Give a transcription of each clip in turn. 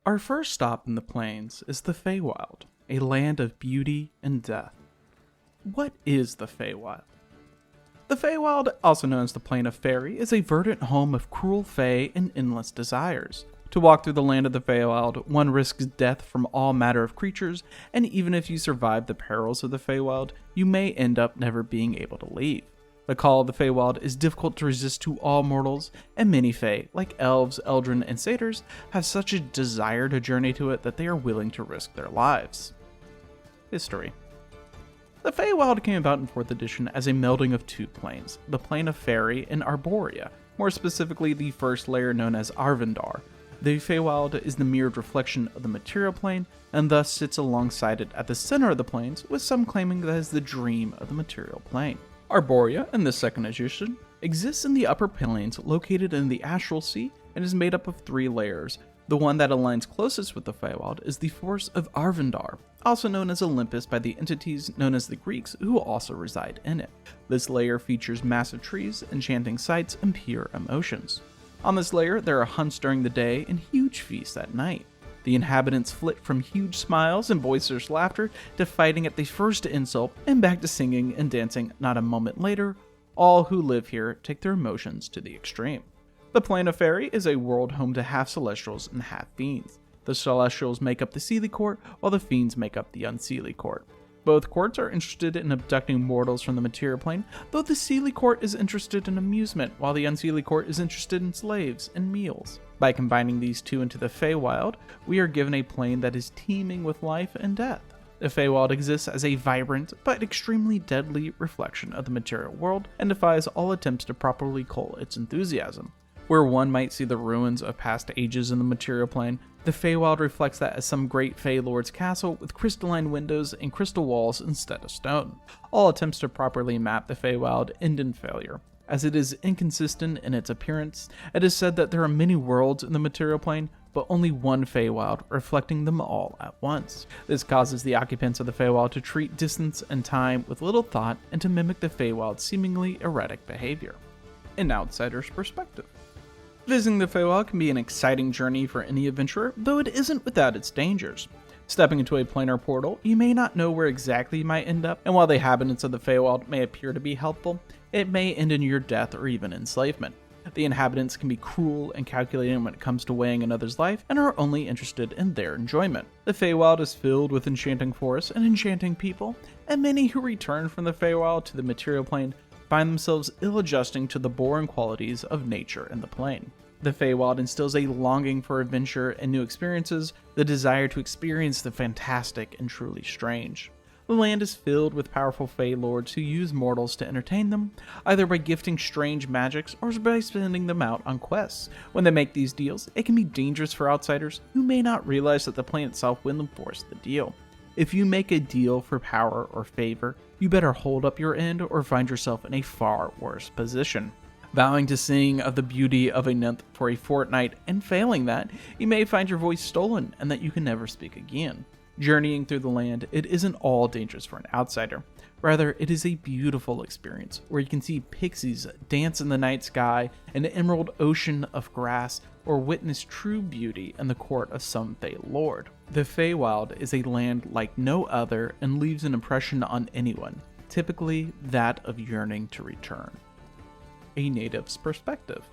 Our first stop in the plains is the Feywild, a land of beauty and death. What is the Feywild? The Feywild, also known as the Plain of Faerie, is a verdant home of cruel Fey and endless desires. To walk through the land of the Feywild, one risks death from all manner of creatures, and even if you survive the perils of the Feywild, you may end up never being able to leave. The call of the Feywild is difficult to resist to all mortals, and many Fey, like elves, Eladrin, and satyrs, have such a desire to journey to it that they are willing to risk their lives. History. The Feywild came about in 4th edition as a melding of two planes, the Plain of Faerie and Arborea, more specifically the first layer known as Arvindar. The Feywild is the mirrored reflection of the material plane, and thus sits alongside it at the center of the planes, with some claiming that it is the dream of the material plane. Arborea, in this 2nd edition, exists in the upper planes located in the Astral Sea and is made up of 3 layers. The one that aligns closest with the Feywild is the Force of Arvindar, also known as Olympus by the entities known as the Greeks who also reside in it. This layer features massive trees, enchanting sights, and pure emotions. On this layer, there are hunts during the day and huge feasts at night. The inhabitants flit from huge smiles and boisterous laughter to fighting at the first insult and back to singing and dancing not a moment later. All who live here take their emotions to the extreme. The Plain of Faerie is a world home to half Celestials and half Fiends. The Celestials make up the Seelie Court, while the Fiends make up the Unseelie Court. Both courts are interested in abducting mortals from the material plane, though the Seelie Court is interested in amusement, while the Unseelie Court is interested in slaves and meals. By combining these two into the Feywild, we are given a plane that is teeming with life and death. The Feywild exists as a vibrant, but extremely deadly reflection of the material world, and defies all attempts to properly cull its enthusiasm. Where one might see the ruins of past ages in the material plane, the Feywild reflects that as some great Fey Lord's castle with crystalline windows and crystal walls instead of stone. All attempts to properly map the Feywild end in failure. As it is inconsistent in its appearance, it is said that there are many worlds in the material plane, but only one Feywild, reflecting them all at once. This causes the occupants of the Feywild to treat distance and time with little thought and to mimic the Feywild's seemingly erratic behavior. An outsider's perspective. Visiting the Feywild can be an exciting journey for any adventurer, though it isn't without its dangers. Stepping into a planar portal, you may not know where exactly you might end up, and while the inhabitants of the Feywild may appear to be helpful, it may end in your death or even enslavement. The inhabitants can be cruel and calculating when it comes to weighing another's life, and are only interested in their enjoyment. The Feywild is filled with enchanting forests and enchanting people, and many who return from the Feywild to the material plane find themselves ill-adjusting to the boring qualities of nature and the plane. The Feywild instills a longing for adventure and new experiences, the desire to experience the fantastic and truly strange. The land is filled with powerful Fey Lords who use mortals to entertain them, either by gifting strange magics or by sending them out on quests. When they make these deals, it can be dangerous for outsiders who may not realize that the plane itself will enforce the deal. If you make a deal for power or favor, you better hold up your end or find yourself in a far worse position. Vowing to sing of the beauty of a nymph for a fortnight and failing that, you may find your voice stolen and that you can never speak again. Journeying through the land, it isn't all dangerous for an outsider. Rather, it is a beautiful experience where you can see pixies dance in the night sky, an emerald ocean of grass, or witness true beauty in the court of some Fey Lord. The Feywild is a land like no other and leaves an impression on anyone, typically that of yearning to return. A native's perspective.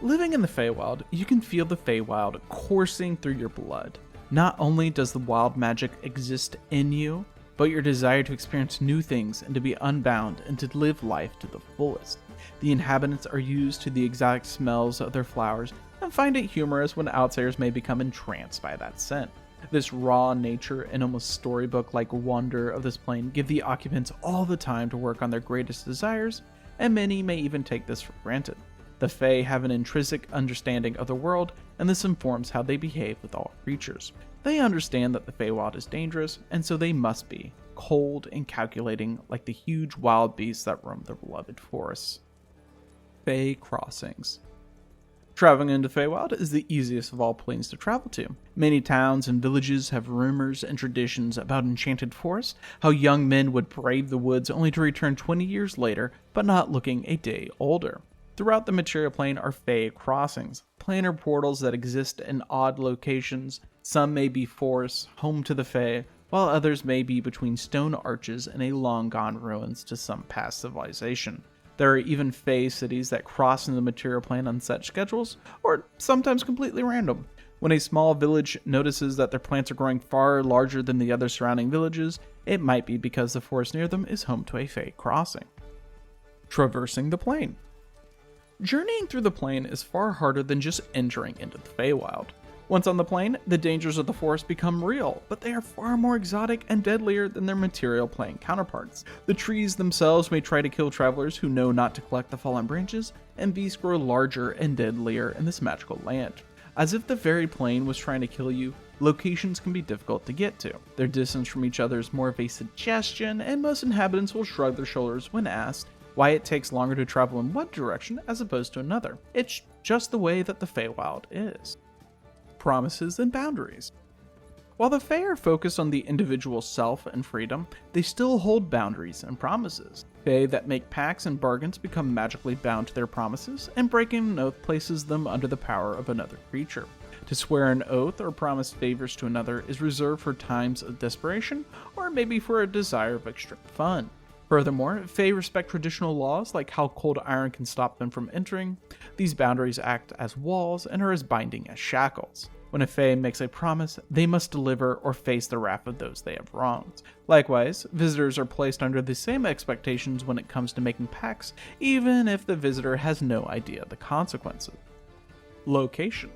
Living in the Feywild, you can feel the Feywild coursing through your blood. Not only does the wild magic exist in you, but your desire to experience new things and to be unbound and to live life to the fullest. The inhabitants are used to the exotic smells of their flowers and find it humorous when outsiders may become entranced by that scent. This raw nature and almost storybook-like wonder of this plane give the occupants all the time to work on their greatest desires, and many may even take this for granted. The Fey have an intrinsic understanding of the world, and this informs how they behave with all creatures. They understand that the Feywild is dangerous, and so they must be cold and calculating like the huge wild beasts that roam the beloved forests. Fey Crossings. Traveling into Feywild is the easiest of all planes to travel to. Many towns and villages have rumors and traditions about enchanted forests, how young men would brave the woods only to return 20 years later, but not looking a day older. Throughout the material plane are Fey Crossings, planar portals that exist in odd locations. Some may be forests, home to the Fey, while others may be between stone arches in a long-gone ruins to some past civilization. There are even Fey cities that cross into the material plane on set schedules, or sometimes completely random. When a small village notices that their plants are growing far larger than the other surrounding villages, it might be because the forest near them is home to a Fey crossing. Traversing the plane. Journeying through the plane is far harder than just entering into the Feywild. Once on the plane, the dangers of the forest become real, but they are far more exotic and deadlier than their material plane counterparts. The trees themselves may try to kill travelers who know not to collect the fallen branches, and beasts grow larger and deadlier in this magical land. As if the very plane was trying to kill you, locations can be difficult to get to. Their distance from each other is more of a suggestion, and most inhabitants will shrug their shoulders when asked why it takes longer to travel in one direction as opposed to another. It's just the way that the Feywild is. Promises and boundaries. While the Fey are focused on the individual self and freedom, they still hold boundaries and promises. Fey that make pacts and bargains become magically bound to their promises, and breaking an oath places them under the power of another creature. To swear an oath or promise favors to another is reserved for times of desperation, or maybe for a desire of extreme fun. Furthermore, Fey respect traditional laws like how cold iron can stop them from entering. These boundaries act as walls and are as binding as shackles. When a Fey makes a promise, they must deliver or face the wrath of those they have wronged. Likewise, visitors are placed under the same expectations when it comes to making pacts, even if the visitor has no idea of the consequences. Location.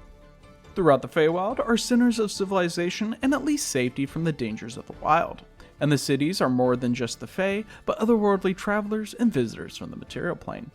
Throughout the Feywild are centers of civilization and at least safety from the dangers of the wild. And the cities are more than just the Fey, but otherworldly travelers and visitors from the material plane.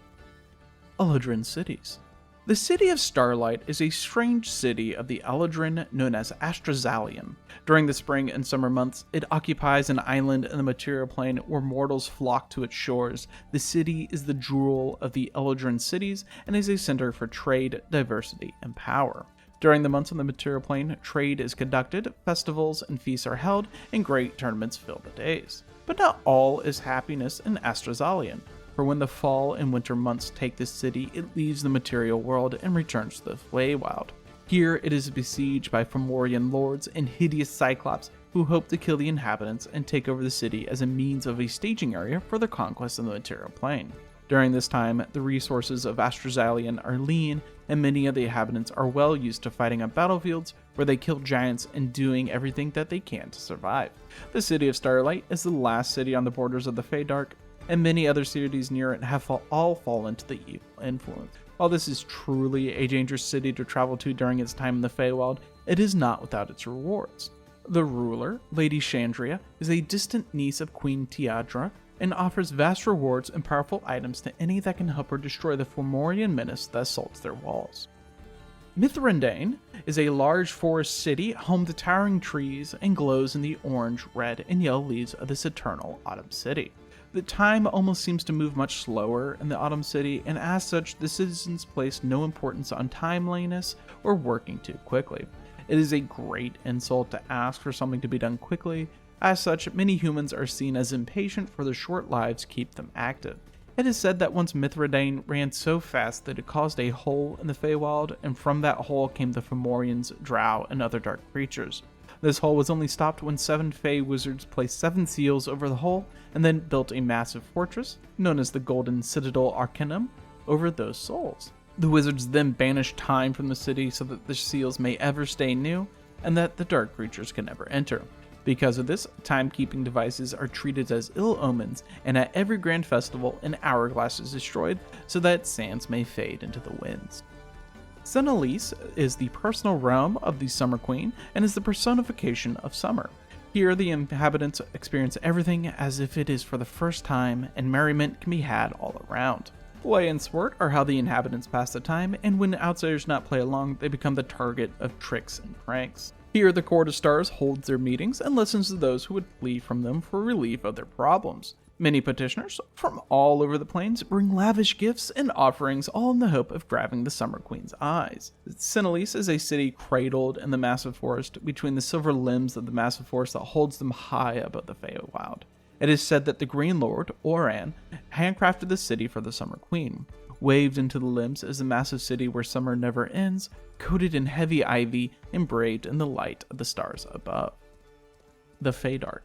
Eladrin cities. The City of Starlight is a strange city of the Eladrin known as Astrazalian. During the spring and summer months, it occupies an island in the material plane where mortals flock to its shores. The city is the jewel of the Eladrin cities and is a center for trade, diversity, and power. During the months on the material plane, trade is conducted, festivals and feasts are held, and great tournaments fill the days. But not all is happiness in Astrazalian, for when the fall and winter months take this city, it leaves the material world and returns to the Feywild. Here it is besieged by Fomorian lords and hideous cyclops who hope to kill the inhabitants and take over the city as a means of a staging area for the conquest of the material plane. During this time, the resources of Astrazalian are lean, and many of the inhabitants are well used to fighting on battlefields where they kill giants and doing everything that they can to survive. The City of Starlight is the last city on the borders of the Feydark, and many other cities near it have all fallen to the evil influence. While this is truly a dangerous city to travel to during its time in the Feywild, it is not without its rewards. The ruler, Lady Chandria, is a distant niece of Queen Tiadra, and offers vast rewards and powerful items to any that can help her destroy the Fomorian menace that assaults their walls. Mithrendain is a large forest city home to towering trees and glows in the orange, red, and yellow leaves of this eternal autumn city. The time almost seems to move much slower in the autumn city, and as such, the citizens place no importance on timeliness or working too quickly. It is a great insult to ask for something to be done quickly. As such, many humans are seen as impatient for their short lives keep them active. It is said that once Mithrendain ran so fast that it caused a hole in the Feywild, and from that hole came the Fomorians, drow, and other dark creatures. This hole was only stopped when 7 Fey wizards placed 7 seals over the hole, and then built a massive fortress, known as the Golden Citadel Arcanum, over those souls. The wizards then banished time from the city so that the seals may ever stay new, and that the dark creatures can never enter. Because of this, timekeeping devices are treated as ill omens, and at every grand festival, an hourglass is destroyed so that sands may fade into the winds. Senaliesse is the personal realm of the Summer Queen and is the personification of summer. Here, the inhabitants experience everything as if it is for the first time, and merriment can be had all around. Play and sport are how the inhabitants pass the time, and when outsiders not play along, they become the target of tricks and pranks. Here, the Court of Stars holds their meetings and listens to those who would plead from them for relief of their problems. Many petitioners from all over the plains bring lavish gifts and offerings, all in the hope of grabbing the Summer Queen's eyes. Senaliesse is a city cradled in the massive forest between the silver limbs of the massive forest that holds them high above the Feywild. It is said that the Green Lord, Oran, handcrafted the city for the Summer Queen. waved into the limbs is a massive city where summer never ends, coated in heavy ivy and braved in the light of the stars above. The Feydark.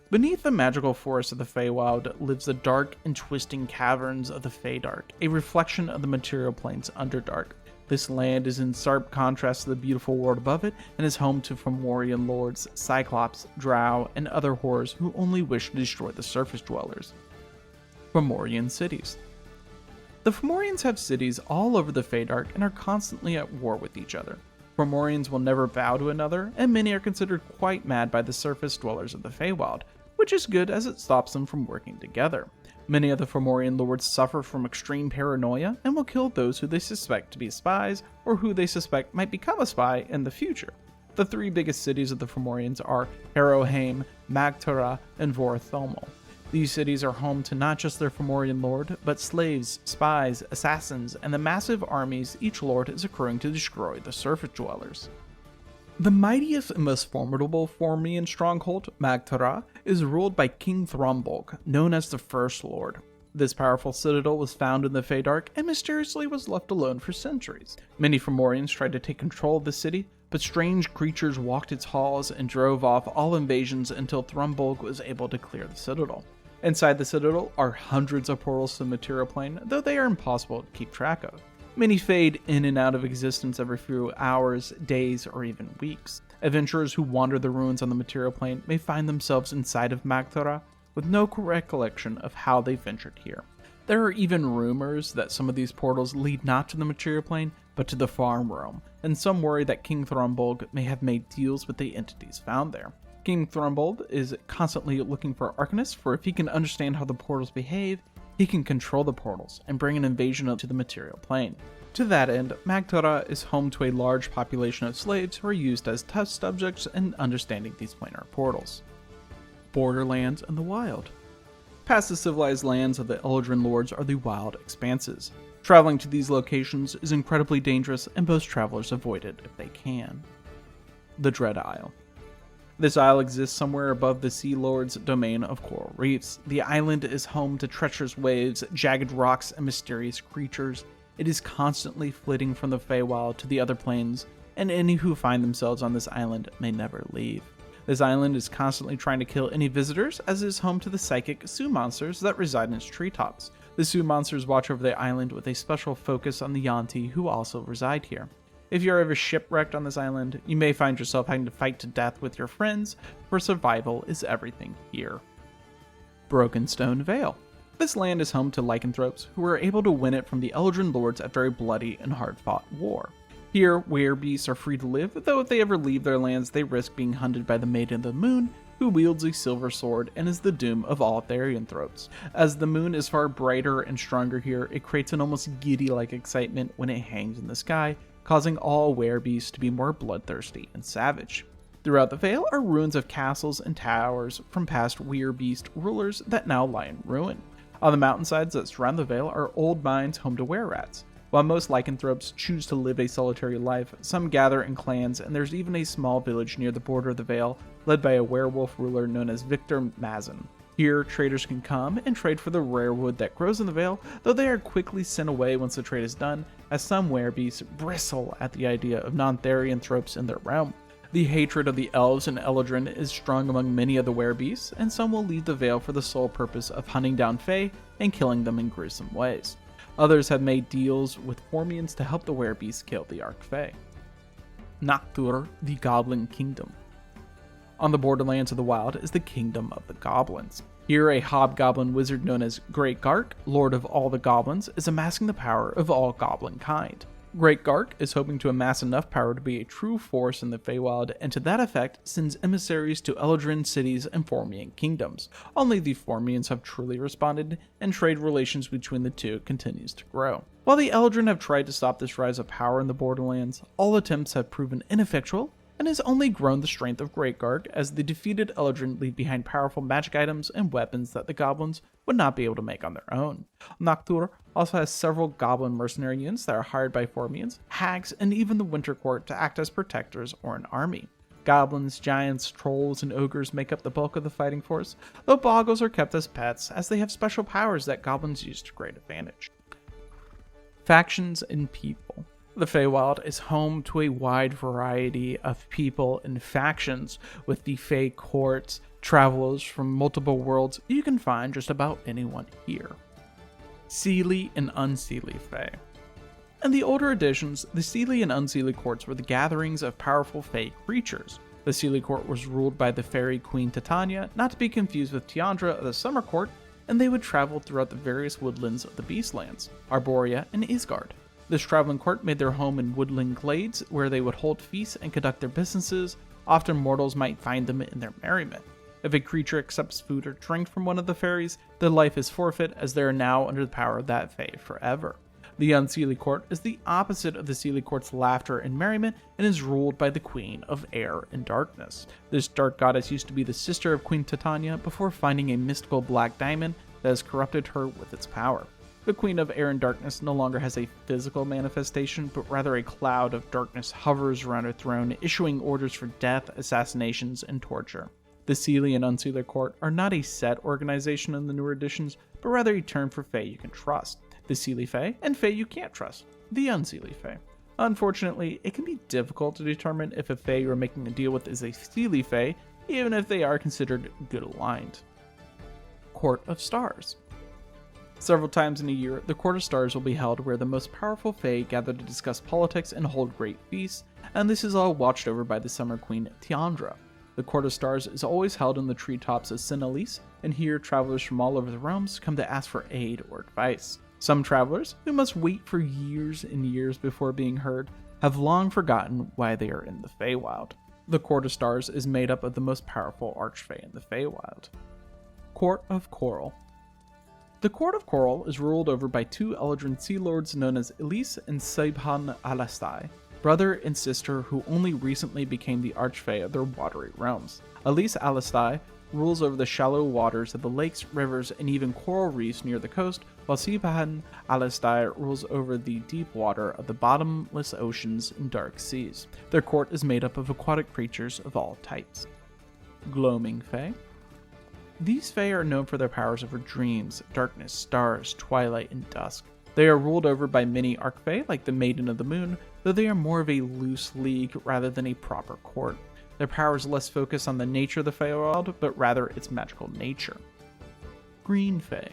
Beneath the magical forest of the Feywild lives the dark and twisting caverns of the Feydark, a reflection of the material plane's Underdark. This land is in sharp contrast to the beautiful world above it, and is home to Fomorian lords, Cyclops, Drow, and other horrors who only wish to destroy the surface dwellers. Fomorian cities. The Fomorians have cities all over the Feydark and are constantly at war with each other. Fomorians will never bow to another, and many are considered quite mad by the surface dwellers of the Feywild, which is good as it stops them from working together. Many of the Fomorian lords suffer from extreme paranoia and will kill those who they suspect to be spies or who they suspect might become a spy in the future. The three biggest cities of the Fomorians are Harrowheim, Nachtur, and Vorthomel. These cities are home to not just their Fomorian lord, but slaves, spies, assassins, and the massive armies each lord is accruing to destroy the surface dwellers. The mightiest and most formidable Fomorian stronghold, Nachtur, is ruled by King Thrumbulg, known as the First Lord. This powerful citadel was found in the Feydark and mysteriously was left alone for centuries. Many Fomorians tried to take control of the city, but strange creatures walked its halls and drove off all invasions until Thrumbulg was able to clear the citadel. Inside the citadel are hundreds of portals to the material plane, though they are impossible to keep track of. Many fade in and out of existence every few hours, days, or even weeks. Adventurers who wander the ruins on the material plane may find themselves inside of Nachtur with no recollection of how they ventured here. There are even rumors that some of these portals lead not to the material plane, but to the farm realm, and some worry that King Thrumbulg may have made deals with the entities found there. King Thrumbulg is constantly looking for arcanists, for if he can understand how the portals behave, he can control the portals and bring an invasion to the material plane. To that end, Nachtur is home to a large population of slaves who are used as test subjects in understanding these planar portals. Borderlands and the Wild. Past the civilized lands of the Eladrin lords are the wild expanses. Traveling to these locations is incredibly dangerous, and most travelers avoid it if they can. The Dread Isle. This isle exists somewhere above the Sea Lord's domain of coral reefs. The island is home to treacherous waves, jagged rocks, and mysterious creatures. It is constantly flitting from the Feywild to the other planes, and any who find themselves on this island may never leave. This island is constantly trying to kill any visitors, as it is home to the psychic Sioux monsters that reside in its treetops. The Sioux monsters watch over the island with a special focus on the Yuan-ti who also reside here. If you're ever shipwrecked on this island, you may find yourself having to fight to death with your friends, for survival is everything here. Brokenstone Vale. This land is home to lycanthropes who were able to win it from the Eladrin lords after a bloody and hard-fought war. Here, werebeasts are free to live, though if they ever leave their lands, they risk being hunted by the Maiden of the Moon, who wields a silver sword and is the doom of all therianthropes. As the moon is far brighter and stronger here, it creates an almost giddy-like excitement when it hangs in the sky, causing all werebeasts to be more bloodthirsty and savage. Throughout the Vale are ruins of castles and towers from past werebeast rulers that now lie in ruin. On the mountainsides that surround the Vale are old mines home to were-rats. While most lycanthropes choose to live a solitary life, some gather in clans, and there's even a small village near the border of the Vale led by a werewolf ruler known as Victor Mazin. Here, traders can come and trade for the rare wood that grows in the Vale, though they are quickly sent away once the trade is done, as some werebeasts bristle at the idea of non-therianthropes in their realm. The hatred of the elves and Eladrin is strong among many of the werebeasts, and some will leave the Vale for the sole purpose of hunting down Fey and killing them in gruesome ways. Others have made deals with Fomorians to help the werebeasts kill the Arch-Fey. Nachtur, the Goblin Kingdom. On the borderlands of the Wild is the Kingdom of the Goblins. Here, a hobgoblin wizard known as Great Gark, Lord of all the Goblins, is amassing the power of all goblin kind. Great Gark is hoping to amass enough power to be a true force in the Feywild, and to that effect sends emissaries to Eladrin cities and Fomorian kingdoms. Only the Fomorians have truly responded, and trade relations between the two continues to grow. While the Eladrin have tried to stop this rise of power in the borderlands, all attempts have proven ineffectual, and has only grown the strength of Great Gark as the defeated Eladrin leave behind powerful magic items and weapons that the goblins would not be able to make on their own. Nachtur also has several goblin mercenary units that are hired by Fomorians, hags, and even the Winter Court to act as protectors or an army. Goblins, giants, trolls, and ogres make up the bulk of the fighting force, though boggles are kept as pets as they have special powers that goblins use to great advantage. Factions and people. The Feywild is home to a wide variety of people and factions, with the Fey courts, travelers from multiple worlds. You can find just about anyone here. Seelie and Unseelie Fey. In the older editions, the Seelie and Unseelie courts were the gatherings of powerful Fey creatures. The Seelie court was ruled by the fairy queen Titania, not to be confused with Tiandra of the Summer court, and they would travel throughout the various woodlands of the Beastlands, Arborea and Isgard. This traveling court made their home in woodland glades where they would hold feasts and conduct their businesses. Often mortals might find them in their merriment. If a creature accepts food or drink from one of the fairies, their life is forfeit, as they are now under the power of that fae forever. The Unseelie court is the opposite of the Seelie court's laughter and merriment, and is ruled by the Queen of Air and Darkness. This dark goddess used to be the sister of Queen Titania before finding a mystical black diamond that has corrupted her with its power. The Queen of Air and Darkness no longer has a physical manifestation, but rather a cloud of darkness hovers around her throne, issuing orders for death, assassinations, and torture. The Seelie and Unseelie court are not a set organization in the newer editions, but rather a term for Fey you can trust. The Seelie Fey and Fey you can't trust, the Unseelie Fey. Unfortunately, it can be difficult to determine if a Fey you are making a deal with is a Seelie Fey, even if they are considered good aligned. Court of Stars. Several times in a year, the Court of Stars will be held where the most powerful Fey gather to discuss politics and hold great feasts, and this is all watched over by the Summer Queen Tiandra. The Court of Stars is always held in the treetops of Senaliesse, and here travelers from all over the realms come to ask for aid or advice. Some travelers, who must wait for years and years before being heard, have long forgotten why they are in the Feywild. The Court of Stars is made up of the most powerful Archfey in the Feywild. Court of Coral. The Court of Coral is ruled over by two Eladrin Sea Lords known as Elise and Seibhan Alastai, brother and sister who only recently became the Archfey of their watery realms. Elise Alastai rules over the shallow waters of the lakes, rivers, and even coral reefs near the coast, while Seibhan Alastai rules over the deep water of the bottomless oceans and dark seas. Their court is made up of aquatic creatures of all types. Gloaming Fey. These Fey are known for their powers over dreams, darkness, stars, twilight, and dusk. They are ruled over by many Archfey, like the Maiden of the Moon, though they are more of a loose league rather than a proper court. Their powers less focus on the nature of the Feywild, but rather its magical nature. Green Fey.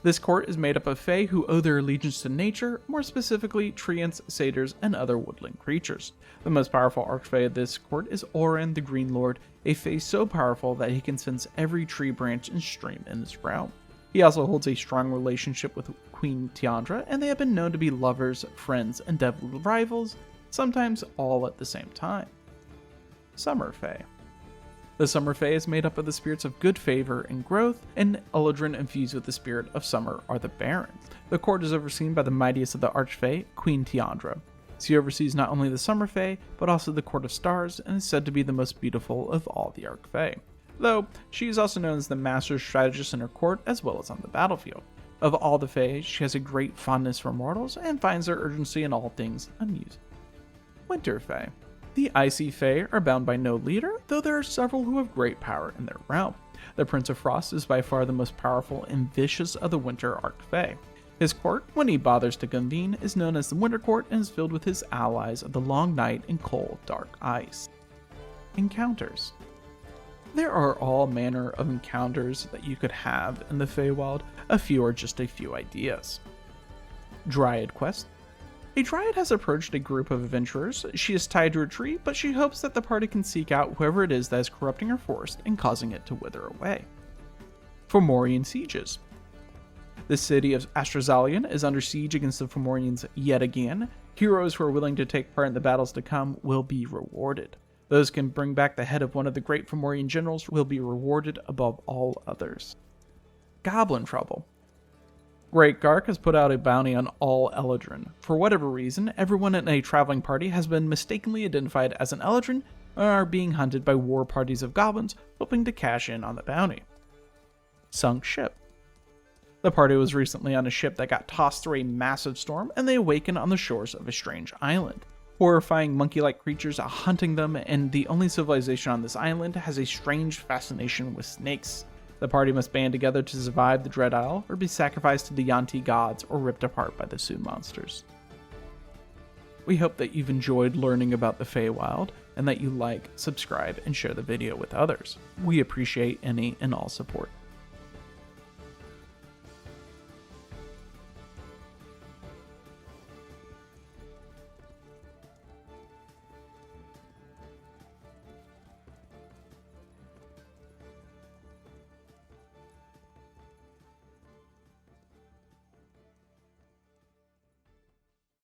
This court is made up of Fey who owe their allegiance to nature, more specifically treants, satyrs, and other woodland creatures. The most powerful Archfey of this court is Oren the Green Lord, a Fey so powerful that he can sense every tree branch and stream in this realm. He also holds a strong relationship with Queen Tiandra, and they have been known to be lovers, friends, and devil rivals, sometimes all at the same time. Summer Fey. The Summer Fey is made up of the spirits of good favor and growth, and Eladrin infused with the spirit of summer are the Barons. The court is overseen by the mightiest of the Archfey, Queen Tiandra. She oversees not only the Summer Fey, but also the Court of Stars, and is said to be the most beautiful of all the Archfey. Though, she is also known as the master strategist in her court, as well as on the battlefield. Of all the Fey, she has a great fondness for mortals, and finds their urgency in all things amusing. Winter Fey. The Icy Fey are bound by no leader, though there are several who have great power in their realm. The Prince of Frost is by far the most powerful and vicious of the Winter Archfey. His court, when he bothers to convene, is known as the Winter Court and is filled with his allies of the long night and cold, dark ice. Encounters. There are all manner of encounters that you could have in the Feywild. A few are just a few ideas. Dryad Quest. A Dryad has approached a group of adventurers. She is tied to a tree, but she hopes that the party can seek out whoever it is that is corrupting her forest and causing it to wither away. Fomorian Sieges. The city of Astrazalian is under siege against the Fomorians yet again. Heroes who are willing to take part in the battles to come will be rewarded. Those who can bring back the head of one of the great Fomorian generals will be rewarded above all others. Goblin Trouble. Great Gark has put out a bounty on all Eladrin. For whatever reason, everyone in a traveling party has been mistakenly identified as an Eladrin and are being hunted by war parties of goblins hoping to cash in on the bounty. Sunk Ship. The party was recently on a ship that got tossed through a massive storm, and they awaken on the shores of a strange island. Horrifying monkey-like creatures are hunting them, and the only civilization on this island has a strange fascination with snakes. The party must band together to survive the Dread Isle, or be sacrificed to the Yuan-Ti gods or ripped apart by the Sioux monsters. We hope that you've enjoyed learning about the Feywild, and that you like, subscribe, and share the video with others. We appreciate any and all support.